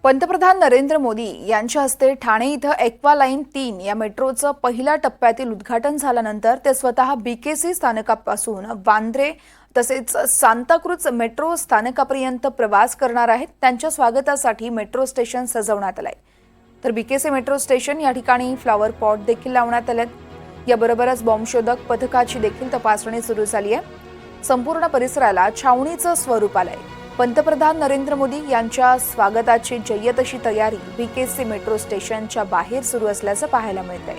पंतप्रधान नरेंद्र मोदी यांच्या हस्ते ठाणे इथं एक्वालाईन 3 या मेट्रोचं पहिल्या टप्प्यातील उद्घाटन झाल्यानंतर ते स्वतः बीकेसी स्थानकापासून वांद्रे तसेच सांताक्रूज मेट्रो स्थानकापर्यंत प्रवास करणार आहेत। त्यांच्या स्वागतासाठी मेट्रो स्टेशन सजवण्यात आलंय। तर बीकेसी मेट्रो स्टेशन या ठिकाणी फ्लॉवर पॉट देखील लावण्यात आलेत। याबरोबरच बॉम्बशोधक पथकाची देखील तपासणी सुरू झाली आहे। संपूर्ण परिसराला छावणीचं स्वरूप आलंय। पंतप्रधान नरेंद्र मोदी यांच्या स्वागताची जय्यत अशी तयारी बीकेसी मेट्रो स्टेशनच्या बाहेर सुरू असल्याचं पाहायला मिळतंय।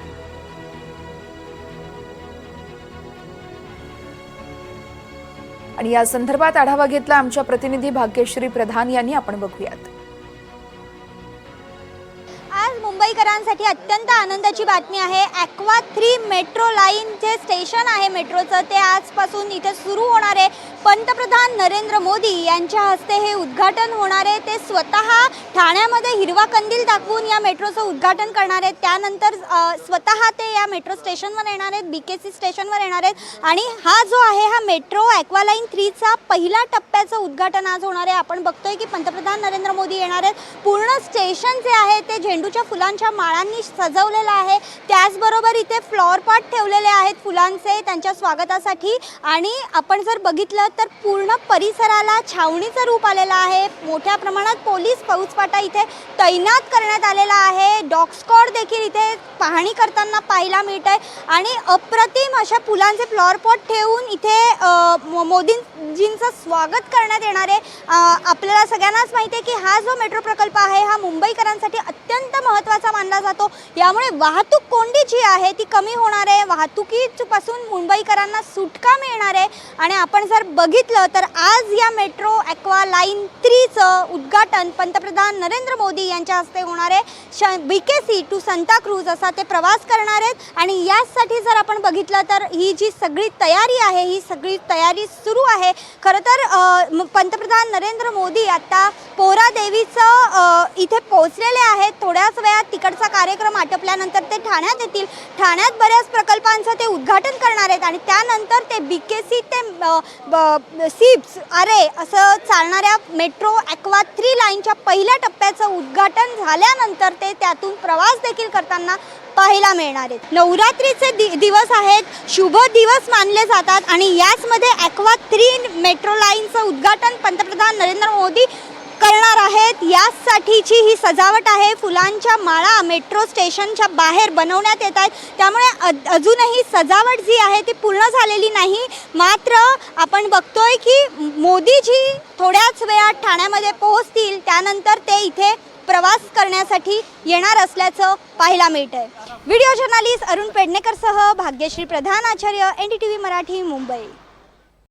आणि या संदर्भात आढावा घेतला आमच्या प्रतिनिधी भाग्यश्री प्रधान यांनी। आपण बघूयात। आज मुंबईकरांसाठी अत्यंत आनंदाची बातमी आहे। एक्वा 3 मेट्रो लाईन जे स्टेशन आहे मेट्रोचं ते आजपासून इथे सुरू होणार आहे। पंतप्रधान नरेंद्र मोदी यांच्या हस्ते हे उद्घाटन होणार आहे। ते स्वतः ठाण्यामध्ये हिरवा कंदील दाखवून या मेट्रोचं उद्घाटन करणार आहेत। त्यानंतर स्वतः ते या मेट्रो स्टेशनवर येणार आहेत, बीकेसी स्टेशनवर येणार आहेत। आणि हा जो आहे हा मेट्रो एक्वालाईन 3 चा पहिला टप्प्याचं उद्घाटन आज होणार आहे। आपण बघतोय की पंतप्रधान नरेंद्र मोदी येणार आहेत। पूर्ण स्टेशन जे आहे ते झेंडूच्या फुलांच्या माळांनी सजवलेलं आहे। त्याचबरोबर इथे फ्लॉवर पॉट ठेवलेले आहेत फुलांचे त्यांच्या स्वागतासाठी। आणि आपण जर बघितलं तर पूर्ण परिसराला छावणीचं रूप आलेलं आहे। मोठ्या प्रमाणात पोलीस फौजफाटा इथे तैनात करण्यात आलेला आहे। डॉग स्क्वॉड देखील इथे पाहणी करताना पाहायला मिळत आहे। आणि अप्रतिम अशा फुलांचे फ्लॉवर पॉट ठेवून इथे मोदींजींचं स्वागत करण्यात येणार आहे। आपल्याला सगळ्यांनाच माहिती आहे की हा जो मेट्रो प्रकल्प आहे हा मुंबईकरांसाठी अत्यंत महत्त्वाचा मानला जातो। यामुळे वाहतूक कोंडी जी आहे ती कमी होणार आहे। वाहतुकीपासून मुंबईकरांना सुटका मिळणार आहे। आणि आपण जर बघितलं तर आज या मेट्रो एक्वा लाईन 3 चं उद्घाटन पंतप्रधान नरेंद्र मोदी यांच्या हस्ते होणार आहे। बीकेसी टू सांताक्रूज असा ते प्रवास करणार आहेत। आणि यासाठी जर आपण बघितलं तर ही जी सगळी तयारी आहे ही सगळी तयारी सुरू आहे। खरं तर पंतप्रधान नरेंद्र मोदी आता पोहरा देवीचं इथे पोहोचलेले आहेत। थोड्याच वेळात तिकडचा कार्यक्रम आटपल्यानंतर ते ठाण्यात येतील। ठाण्यात बऱ्याच प्रकल्पांचं ते उद्घाटन करणार आहेत। आणि त्यानंतर ते बीकेसी ते सिप्स अरे असं चालणाऱ्या मेट्रो एक्वा 3 लाईनच्या पहिल्या टप्प्याचं उद्घाटन झाल्यानंतर ते त्यातून प्रवास देखील करताना पाहायला मिळणार आहेत। नवरात्रीचे दिवस आहेत, शुभ दिवस मानले जातात। आणि याचमध्ये एक्वा 3 मेट्रो लाईनचं उद्घाटन पंतप्रधान नरेंद्र मोदी करणार आहेत। यासाठीची ही सजावट आहे। फुलांच्या माळा मेट्रो स्टेशनच्या बाहेर बनवण्यात येत आहेत। त्यामुळे अजूनही सजावट जी आहे ती पूर्ण झालेली नाही। मात्र आपण बघतोय की मोदीजी थोड्याच वेळात ठाण्यामध्ये पोहोचतील। त्यानंतर ते इथे प्रवास करण्यासाठी येणार असल्याचं पाहायला मिळतंय। व्हिडिओ जर्नलिस्ट अरुण पेडणेकरसह भाग्यश्री प्रधान आचार्य, NDTV मराठी, मुंबई।